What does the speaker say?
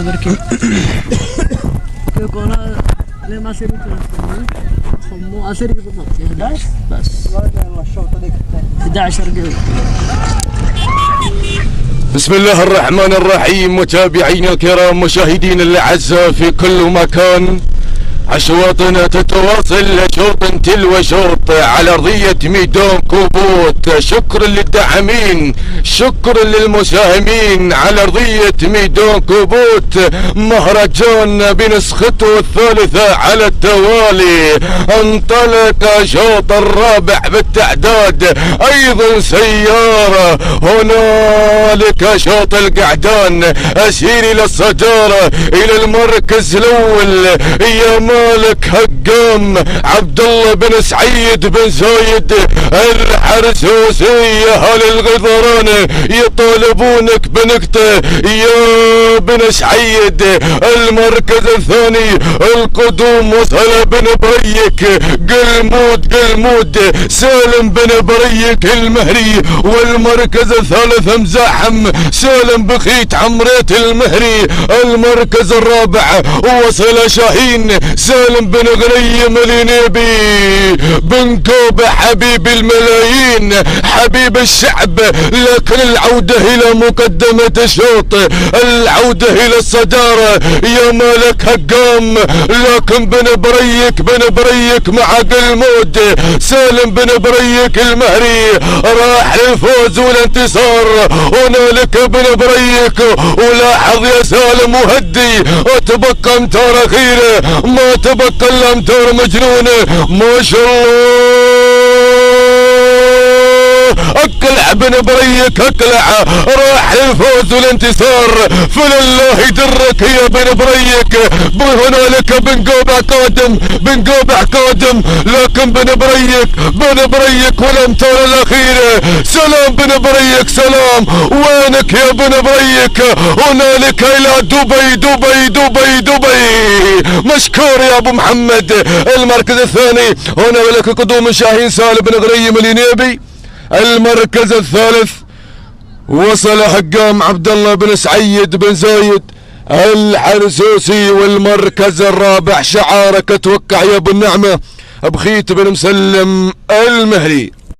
بركي كيكون ليه ما سيري خمو أسيري بالضبط 11 بس 11 قلب. بسم الله الرحمن الرحيم. متابعينا الكرام مشاهدينا الاعزاء في كل مكان، أشواطنا تتواصل شوط تلو شوط على أرضية ميدان كوبوت. شكرا للداعمين، شكرا للمساهمين على أرضية ميدان كوبوت. مهرجان بنسخته الثالثة على التوالي، انطلق شوط الرابع بالتعداد. أيضا سيارة، هنالك شوط القعدان أسير إلى الصدارة إلى المركز الأول. يا مالك هقام عبد الله بن سعيد بن زايد الحرسوسي. اهل الغيظران يطالبونك بنكته يا بن سعيد. المركز الثاني القدوم وصل بن بريك قلمود سالم بن بريك المهري. والمركز الثالث مزاحم سالم بخيت عمريت المهري. المركز الرابع وصل شاهين سالم بن غنيم الينيبي بن كوبة حبيب الملايين حبيب الشعب. لكن العودة الى مقدمة الشوط، العودة الى الصدارة يا مالك هقام. لكن بن بريك مع قلمود سالم بن بريك المهري راح للفوز والانتصار. هنالك بن بريك ولاحظ يا سالم وهدي وتبقى امتار اخيره، ما تبقى الا امتار مجنونه ما شاء الله. اقلع بن بريك اقلع راح للفوز والانتصار. فلله درك يا بن بريك. هنالك بن قوبع قادم لكن بن بريك والامتار الاخيره. سلام بن بريك سلام، وينك يا بن بريك؟ هنالك الى دبي. مشكور يا ابو محمد. المركز الثاني هنالك قدوم شاهين سالم بن غنيم الينيبي. المركز الثالث وصل هقام عبد الله بن سعيد بن زايد الحرسوسي. والمركز الرابع شعارك اتوقع يا ابو النعمه بخيت بن مسلم المهري.